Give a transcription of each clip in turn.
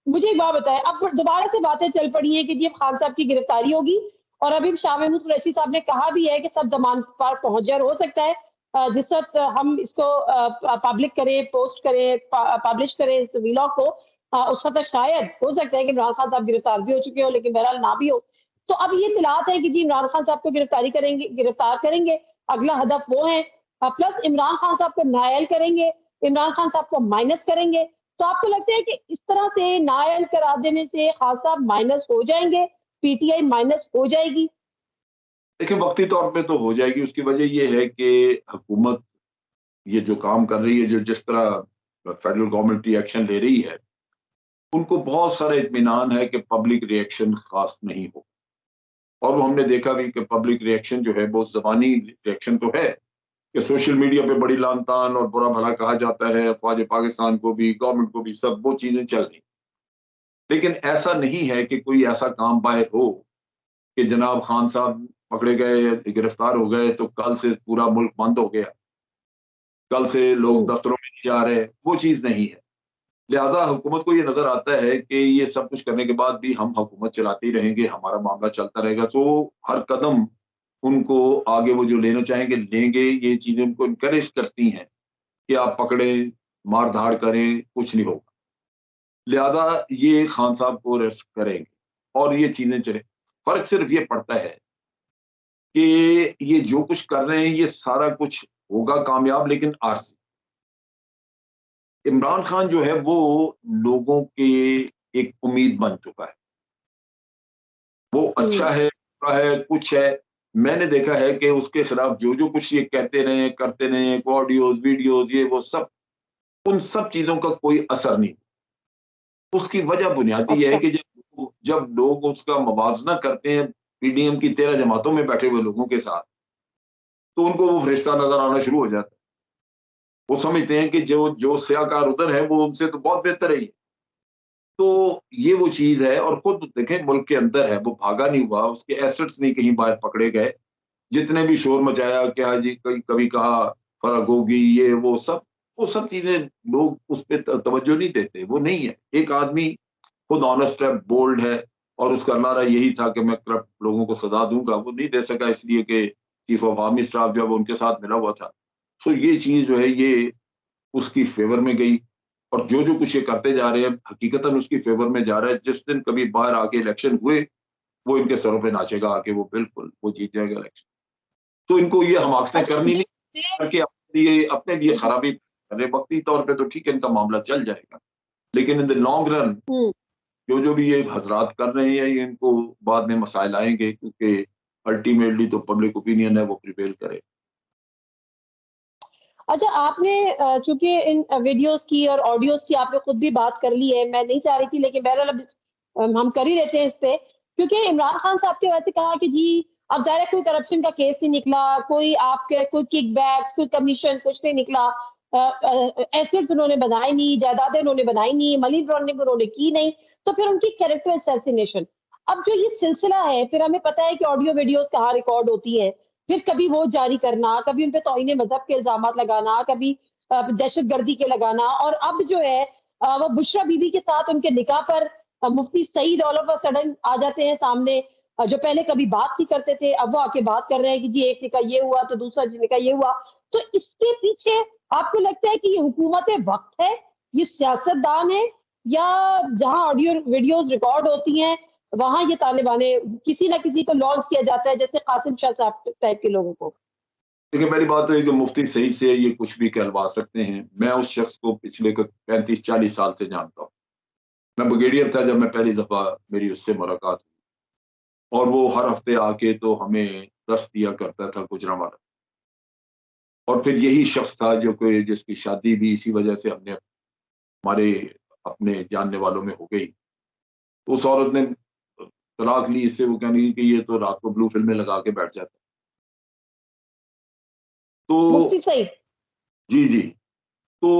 مجھے ایک بات بتائیں، اب دوبارہ سے باتیں چل پڑی ہیں کہ جی اب خان صاحب کی گرفتاری ہوگی، اور ابھی شاہ محمود قریشی صاحب نے کہا بھی ہے کہ سب ضمانت پر پہنچ جائے، اور ہو سکتا ہے جس وقت ہم اس کو پبلک کریں، پوسٹ کریں، پبلش کریں اس ویلاگ کو، اس وقت تک شاید ہو سکتا ہے کہ عمران خان صاحب گرفتار بھی ہو چکے ہو، لیکن بہرحال نہ بھی ہو۔ تو اب یہ اطلاعات ہے کہ جی عمران خان صاحب کو گرفتار کریں گے، اگلا ہدف وہ ہے، پلس عمران خان صاحب کو نائل کریں گے، عمران خان صاحب کو مائنس کریں گے۔ تو آپ کو لگتا ہے کہ اس طرح سے نائل کرا دینے سے خان صاحب مائنس ہو جائیں گے، پی ٹی آئی مائنس ہو جائے گی؟ دیکھیں وقتی طور پہ تو ہو جائے گی، اس کی وجہ یہ ہے کہ حکومت یہ جو کام کر رہی ہے، جو جس طرح فیڈرل گورنمنٹ ایکشن لے رہی ہے، ان کو بہت سارا اطمینان ہے کہ پبلک ری ایکشن خاص نہیں ہو، اور ہم نے دیکھا بھی کہ پبلک ری ایکشن جو ہے بہت زبانی ری ایکشن تو ہے کہ سوشل میڈیا پہ بڑی لان تان اور برا بھلا کہا جاتا ہے، افواج پاکستان کو بھی، گورنمنٹ کو بھی، سب وہ چیزیں چل رہی، لیکن ایسا نہیں ہے کہ کوئی ایسا کام باہر ہو کہ جناب خان صاحب پکڑے گئے، گرفتار ہو گئے تو کل سے پورا ملک بند ہو گیا، کل سے لوگ دفتروں میں نہیں جا رہے، وہ چیز نہیں ہے۔ لہذا حکومت کو یہ نظر آتا ہے کہ یہ سب کچھ کرنے کے بعد بھی ہم حکومت چلاتے ہی رہیں گے، ہمارا معاملہ چلتا رہے گا، تو ہر قدم ان کو آگے وہ جو لینا چاہیں گے لیں گے، یہ چیزیں ان کو انکریج کرتی ہیں کہ آپ پکڑیں، مار دھاڑ کریں، کچھ نہیں ہوگا۔ لہذا یہ خان صاحب کو ریسٹ کریں گے اور یہ چیزیں چلیں۔ فرق صرف یہ پڑتا ہے کہ یہ جو کچھ کر رہے ہیں یہ سارا کچھ ہوگا کامیاب، لیکن عارضی۔ عمران خان جو ہے وہ لوگوں کے ایک امید بن چکا ہے، وہ اچھا ہے، برا ہے، کچھ ہے۔ میں نے دیکھا ہے کہ اس کے خلاف جو جو کچھ یہ کہتے رہے، کرتے رہے، آڈیوز، ویڈیوز، یہ وہ سب، ان سب چیزوں کا کوئی اثر نہیں۔ اس کی وجہ بنیادی یہ ہے اچھا، کہ جب لوگ اس کا موازنہ کرتے ہیں پی ڈی ایم کی 13 جماعتوں میں بیٹھے ہوئے لوگوں کے ساتھ، تو ان کو وہ فرشتہ نظر آنا شروع ہو جاتا ہے۔ وہ سمجھتے ہیں کہ جو سیاہ کار ادھر ہے وہ ان سے تو بہت بہتر ہے۔ تو یہ وہ چیز ہے، اور خود دیکھیں ملک کے اندر ہے، وہ بھاگا نہیں ہوا، اس کے ایسٹس نہیں کہیں باہر پکڑے گئے، جتنے بھی شور مچایا کہ ہاں جی کبھی کہا فرق ہوگی، یہ وہ سب چیزیں لوگ اس پہ توجہ نہیں دیتے، وہ نہیں ہے۔ ایک آدمی خود آنےسٹ ہے، بولڈ ہے، اور اس کا نعرہ یہی تھا کہ میں کرپٹ لوگوں کو سزا دوں گا، وہ نہیں دے سکا اس لیے کہ چیف آف آرمی اسٹاف جو ہے وہ ان کے ساتھ ملا ہوا تھا۔ تو یہ چیز جو ہے یہ اس کی فیور میں گئی، اور جو جو کچھ یہ کرتے جا رہے ہیں حقیقتاً اس کی فیور میں جا رہا ہے۔ جس دن کبھی باہر آ کے الیکشن ہوئے وہ ان کے سروں پہ ناچے گا آ کے، وہ بالکل وہ جیت جائے گا الیکشن۔ تو ان کو یہ حماقتیں اچھا کرنی نہیں یہ کر کے اپنے لیے خرابی کرے۔ وقتی طور پہ تو ٹھیک ہے ان کا معاملہ چل جائے گا، لیکن ان دا لانگ رن جو بھی یہ حضرات کر رہے ہیں ان کو بعد میں مسائل آئیں گے، کیونکہ الٹیمیٹلی تو پبلک اوپینین ہے وہ پریویل کرے۔ اچھا آپ نے چونکہ ان ویڈیوز کی اور آڈیوز کی آپ نے خود بھی بات کر لی ہے، میں نہیں چاہ رہی تھی لیکن بہرحال اب ہم کر ہی لیتے ہیں اس پہ، کیونکہ عمران خان صاحب کے ویسے کہا کہ جی اب ظاہر ہے کوئی کرپشن کا کیس نہیں نکلا، کوئی آپ کے کوئی کک بیکس، کوئی کمیشن کچھ نہیں نکلا، ایسٹس انہوں نے بنائے نہیں، جائیدادیں انہوں نے بنائی نہیں، منی لانڈرنگ انہوں نے کی نہیں، تو پھر ان کی کیریکٹر اسیسینیشن۔ اب جو یہ سلسلہ ہے، پھر ہمیں پتہ ہے کہ آڈیو ویڈیوز کہاں ریکارڈ ہوتی ہیں، پھر کبھی وہ جاری کرنا، کبھی ان پہ توہین مذہب کے الزامات لگانا، کبھی دہشت گردی کے لگانا، اور اب جو ہے وہ بشرا بی بی کے ساتھ ان کے نکاح پر مفتی سعید آل آف سڈن آ جاتے ہیں سامنے، جو پہلے کبھی بات نہیں کرتے تھے اب وہ آ کے بات کر رہے ہیں کہ جی ایک نکاح یہ ہوا تو دوسرا نکاح یہ ہوا۔ تو اس کے پیچھے آپ کو لگتا ہے کہ یہ حکومت وقت ہے، یہ سیاست دان ہے، یا جہاں آڈیو ویڈیوز ریکارڈ ہوتی ہیں وہاں یہ طالبان کسی نہ کسی کو لانچ کیا جاتا ہے، جیسے قاسم شاہ صاحب ٹائپ کے لوگوں کو؟ دیکھیں پہلی بات تو یہ کہ مفتی صحیح سے یہ کچھ بھی کہلوا سکتے ہیں۔ میں اس شخص کو پچھلے 35-40 سال سے جانتا ہوں۔ میں بریگیڈیئر تھا جب میں پہلی دفعہ میری اس سے ملاقات ہوئی، اور وہ ہر ہفتے آ کے تو ہمیں درس دیا کرتا تھا گجرانوالہ، اور پھر یہی شخص تھا جو کہ جس کی شادی بھی اسی وجہ سے ہم نے ہمارے اپنے جاننے والوں میں ہو گئی۔ تو اس عورت نے طلاق لی اس سے، وہ کہنے لگی کہ یہ تو رات کو بلو فلمیں لگا کے بیٹھ جاتا ہے۔ تو مفتی سعید جی جی، تو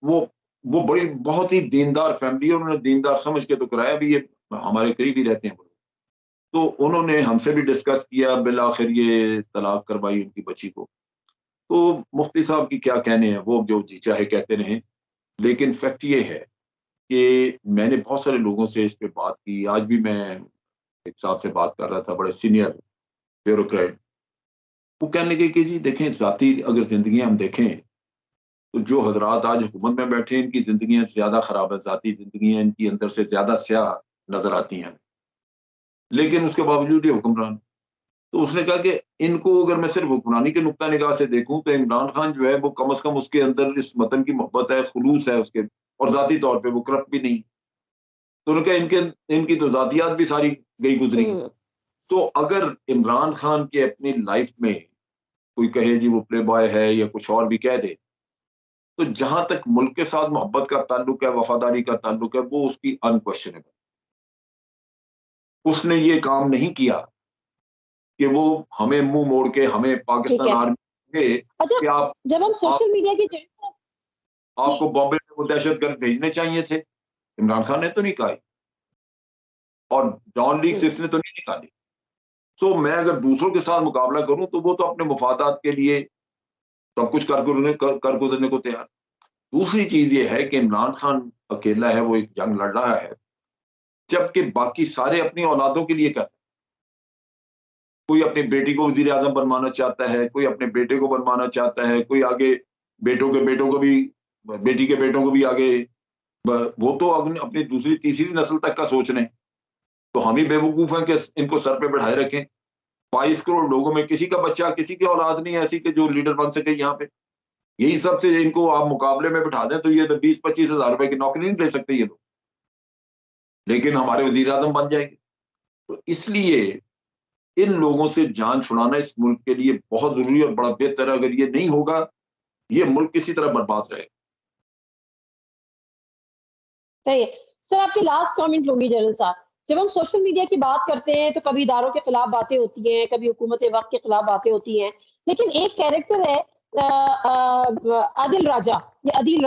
وہ وہ بڑی بہت ہی دیندار فیملی ہے، انہوں نے دیندار سمجھ کے تو کرایا بھی، یہ ہمارے قریب ہی رہتے ہیں وہ۔ تو انہوں نے ہم سے بھی ڈسکس کیا، بالآخر یہ طلاق کروائی ان کی بچی کو۔ تو مفتی صاحب کی کیا کہنے ہیں، وہ جو جی چاہے کہتے رہیں، لیکن فیکٹ یہ ہے کہ میں نے بہت سارے لوگوں سے اس پہ بات کی. آج بھی میں ایک صاحب سے بات کر رہا تھا, بڑے سینئر بیوروکریٹ. وہ کہنے لگے کہ جی دیکھیں, ذاتی اگر زندگیاں ہم دیکھیں تو جو حضرات آج حکومت میں بیٹھے ہیں ان کی زندگیاں زیادہ خراب ہیں, ذاتی زندگیاں ان کی اندر سے زیادہ سیاہ نظر آتی ہیں, لیکن اس کے باوجود یہ حکمران. تو اس نے کہا کہ ان کو اگر میں صرف حکمرانی کے نقطہ نگاہ سے دیکھوں تو عمران خان جو ہے وہ کم از کم اس کے اندر اس وطن کی محبت ہے, خلوص ہے اس کے, اور ذاتی طور پہ وہ کرپٹ بھی نہیں. تو انہوں نے کہا ان کی تو ذاتیات بھی ساری گئی گزری. تو اگر عمران خان کے اپنی لائف میں کوئی کہے جی وہ پلے بوائے ہے یا کچھ اور بھی کہہ دے, تو جہاں تک ملک کے ساتھ محبت کا تعلق ہے, وفاداری کا تعلق ہے, وہ اس کی انکویسچنیبل. اس نے یہ کام نہیں کیا کہ وہ ہمیں منہ موڑ کے ہمیں پاکستان آرمی کہ جب ہم سوشل میڈیا کی آپ کو بامبے میں وہ دہشت گرد بھیجنے چاہیے تھے, عمران خان نے تو نہیں کہا, اور ڈان لیگز اس نے تو نہیں نکالی. تو میں اگر دوسروں کے ساتھ مقابلہ کروں تو وہ تو اپنے مفادات کے لیے سب کچھ کر گزرنے کو تیار. دوسری چیز یہ ہے کہ عمران خان اکیلا ہے, وہ ایک جنگ لڑ رہا ہے, جبکہ باقی سارے اپنی اولادوں کے لیے کرتے ہیں. کوئی اپنی بیٹی کو وزیر اعظم بنوانا چاہتا ہے, کوئی اپنے بیٹے کو بنوانا چاہتا ہے, کوئی آگے بیٹوں کو بھی, بیٹی کے بیٹوں کو بھی آگے, وہ تو اپنی دوسری تیسری نسل تک کا سوچ رہے ہیں. تو ہم ہی بیوقوف ہیں کہ ان کو سر پہ بڑھائے رکھیں. 22 کروڑ لوگوں میں کسی کا بچہ, کسی کی اولاد نہیں ایسی کہ جو لیڈر بن سکے یہاں پہ. یہی سب سے ان کو آپ مقابلے میں بٹھا دیں تو یہ تو 20-25 ہزار روپے کی نوکری نہیں لے سکتے یہ لوگ, لیکن ہمارے وزیر اعظم بن جائیں گے. تو اس لیے ان لوگوں سے جان چھڑانا اس ملک کے لیے بہت ضروری اور بڑا بہتر ہے. اگر یہ نہیں ہوگا یہ ملک کسی طرح برباد رہے گا. صحیح ہے سر, آپ کی لاسٹ کامنٹ لوں گی جنرل صاحب. جب ہم سوشل میڈیا کی بات کرتے ہیں تو کبھی اداروں کے خلاف باتیں ہوتی ہیں, کبھی حکومت وقت کے خلاف باتیں ہوتی ہیں, لیکن ایک کیریکٹر ہے عادل راجہ, عادل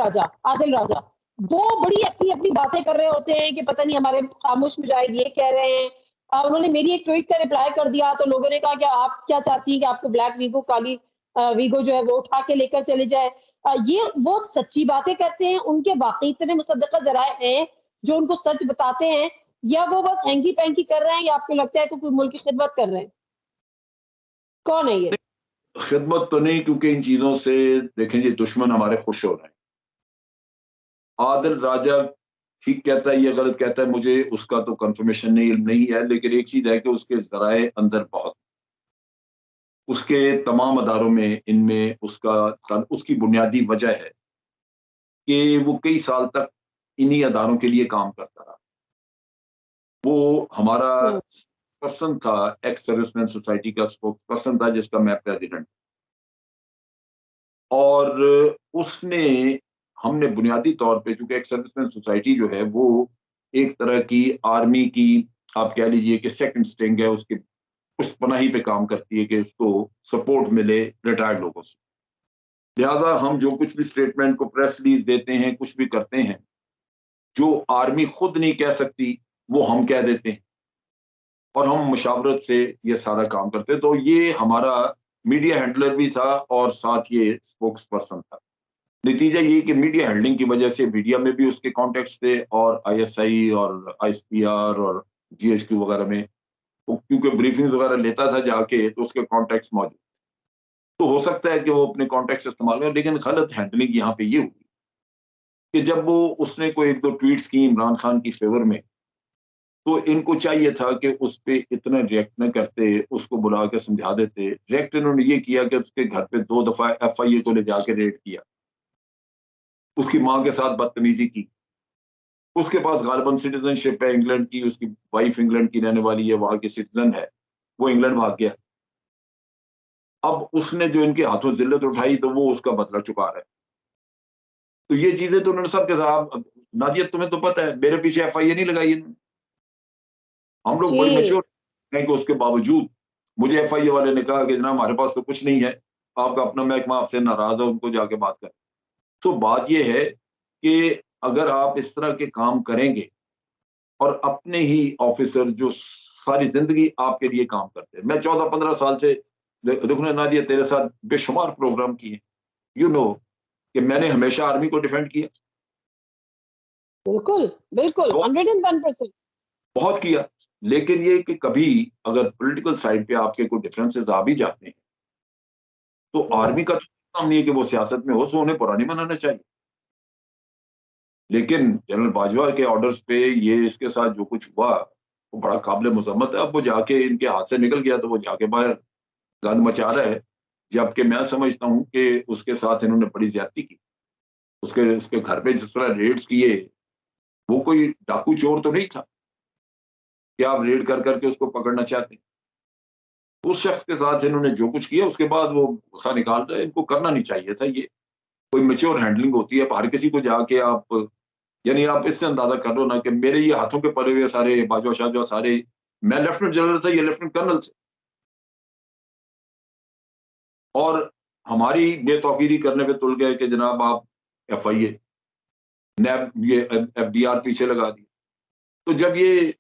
راجہ, وہ بڑی اپنی باتیں کر رہے ہوتے ہیں کہ پتہ نہیں ہمارے خاموش مجاہد یہ کہہ رہے ہیں. انہوں نے میری ایک ٹویٹ کا رپلائی کر دیا تو لوگوں نے کہا کہ آپ کیا چاہتی ہیں کہ آپ کو بلیک ویگو, کالی ویگو جو ہے وہ اٹھا کے لے کر چلے جائے. یہ وہ سچی باتیں کرتے ہیں, ان کے واقعی اتنے مصدقہ ذرائع ہیں جو ان کو سچ بتاتے ہیں, یا وہ بس ہینگی پینگی کر رہے ہیں, یا آپ کو لگتا ہے کہ کوئی ملک کی خدمت کر رہے ہیں؟ کون ہے یہ؟ خدمت تو نہیں, کیونکہ ان چیزوں سے دیکھیں جی دشمن ہمارے خوش ہو رہے ہیں. عادل راجہ ٹھیک کہتا ہے, یہ غلط کہتا ہے, مجھے اس کا تو کنفرمیشن نہیں, علم نہیں ہے, لیکن ایک چیز ہے کہ اس کے ذرائع اندر بہت, اس کے تمام اداروں میں, ان میں اس کی بنیادی وجہ ہے کہ وہ کئی سال تک انہی اداروں کے لیے کام کرتا رہا. وہ ہمارا پرسن تھا, ایکس سروس مین سوسائٹی کا اسپوکس پرسن تھا, جس کا میں پریزیڈنٹ, اور اس نے, ہم نے بنیادی طور پہ, چونکہ ایکس سروس مین سوسائٹی جو ہے وہ ایک طرح کی آرمی کی آپ کہہ لیجئے کہ سیکنڈ سٹنگ ہے, اس کی پشت پناہی پہ کام کرتی ہے کہ اس کو سپورٹ ملے ریٹائرڈ لوگوں سے. لہذا ہم جو کچھ بھی اسٹیٹمنٹ کو پریس ریلیز دیتے ہیں, کچھ بھی کرتے ہیں, جو آرمی خود نہیں کہہ سکتی وہ ہم کہہ دیتے ہیں, اور ہم مشاورت سے یہ سارا کام کرتے ہیں. تو یہ ہمارا میڈیا ہینڈلر بھی تھا اور ساتھ یہ اسپوکس پرسن تھا. نتیجہ یہ کہ میڈیا ہینڈلنگ کی وجہ سے میڈیا میں بھی اس کے کانٹیکٹس تھے, اور ISI اور ISPR اور GHQ وغیرہ میں, کیونکہ بریفنگ وغیرہ لیتا تھا جا کے, تو اس کے کانٹیکٹس موجود. تو ہو سکتا ہے کہ وہ اپنے کانٹیکٹس استعمال کریں, لیکن غلط ہینڈلنگ یہاں پہ یہ ہوئی کہ جب اس نے کوئی 1-2 ٹویٹس کی عمران خان کی فیور میں, تو ان کو چاہیے تھا کہ اس پہ اتنا ریئیکٹ نہ کرتے, اس کو بلا کے سمجھا دیتے. ریئیکٹ انہوں نے یہ کیا کہ اس کے گھر پہ 2 دفعہ FIA کو لے جا کے ریڈ کیا, اس کی ماں کے ساتھ بدتمیزی کی. اس کے پاس غالباً سٹیزن شپ ہے انگلینڈ کی, اس کی وائف انگلینڈ کی رہنے والی ہے, وہاں کی سٹیزن ہے, وہ انگلینڈ بھاگ گیا. اب اس نے جو ان کے ہاتھوں ذلت اٹھائی تو وہ اس کا بدلہ چکا رہا ہے. تو یہ چیزیں تو انہوں نے سب کے ساتھ, نادیہ تمہیں تو پتہ ہے میرے پیچھے FIA نہیں لگائی انہوں نے. ہم لوگ بڑی میچور ہیں کہ اس کے باوجود مجھے FIA والے نے کہا کہ جناب ہمارے پاس تو کچھ نہیں ہے, آپ کا اپنا محکمہ آپ سے ناراض ہے, ان کو جا کے بات کریں. تو بات یہ ہے کہ اگر آپ اس طرح کے کام کریں گے, اور اپنے ہی آفیسر جو ساری زندگی آپ کے لیے کام کرتے ہیں, میں 14-15 سال سے دیکھو نا نادیہ, تیرے ساتھ بے شمار پروگرام کیے, کہ میں نے ہمیشہ آرمی کو ڈیفینڈ کیا, بالکل بالکل تو 101%. بہت کیا، لیکن یہ کہ کبھی اگر پولیٹیکل سائڈ پہ آپ کے کوئی ڈفرینسز آ بھی جاتے ہیں تو آرمی کا تو کام نہیں ہے کہ وہ سیاست میں ہو، سو انہیں پرانی منانا چاہیے. لیکن جنرل باجوہ کے آرڈرز پہ یہ اس کے ساتھ جو کچھ ہوا وہ بڑا قابل مذمت ہے. اب وہ جا کے ان کے ہاتھ سے نکل گیا تو وہ جا کے باہر گند مچا رہا ہے، جبکہ میں سمجھتا ہوں کہ اس کے ساتھ انہوں نے بڑی زیادتی کی. اس کے گھر پہ جس طرح ریڈز کیے، وہ کوئی ڈاکو چور تو نہیں تھا کہ آپ ریڈ کر کر کے اس کو پکڑنا چاہتے ہیں. اس شخص کے ساتھ انہوں نے جو کچھ کیا اس کے بعد وہ غصہ نکال رہے ہیں. ان کو کرنا نہیں چاہیے تھا. یہ کوئی میچور ہینڈلنگ ہوتی ہے. ہر کسی کو جا کے آپ، یعنی آپ اس سے اندازہ کر لو نا کہ میرے یہ ہاتھوں کے پڑے ہوئے سارے باجوہ شاہجوہ سارے، میں لیفٹیننٹ جنرل تھا، یہ لیفٹیننٹ کرنل تھے، اور ہماری بے توقیری کرنے پہ تل گئے کہ جناب آپ ایف آئی اے نیب یہ ایف ڈی آر پیچھے لگا دی. تو جب یہ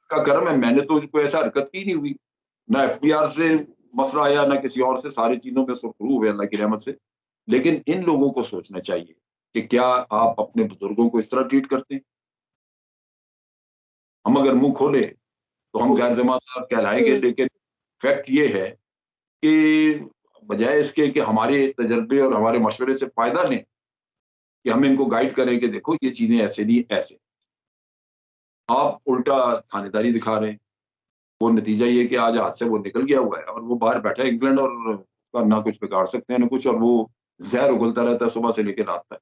کا کرم ہے، میں نے تو کوئی ایسا حرکت کی نہیں ہوئی، نہ ایف ڈی آر سے مسئلہ آیا نہ کسی اور سے، ساری چیزوں میں سرخرو ہوئے اللہ کی رحمت سے. لیکن ان لوگوں کو سوچنا چاہیے کہ کیا آپ اپنے بزرگوں کو اس طرح ٹریٹ کرتے ہیں. ہم اگر منہ کھولے تو ہم غیر ذمہ دار کہلائیں گے، لیکن فیکٹ یہ ہے کہ بجائے اس کے کہ ہمارے تجربے اور ہمارے مشورے سے فائدہ لیں، کہ ہم ان کو گائیڈ کریں کہ دیکھو یہ چیزیں ایسے نہیں ایسے، آپ الٹا تھانے داری دکھا رہے ہیں. وہ نتیجہ یہ کہ آج ہاتھ سے وہ نکل گیا ہوا ہے اور وہ باہر بیٹھا ہے انگلینڈ، اور اس کا نہ کچھ بگاڑ سکتے ہیں نہ کچھ، اور وہ زہر اگلتا رہتا ہے صبح سے لے کے رات تک.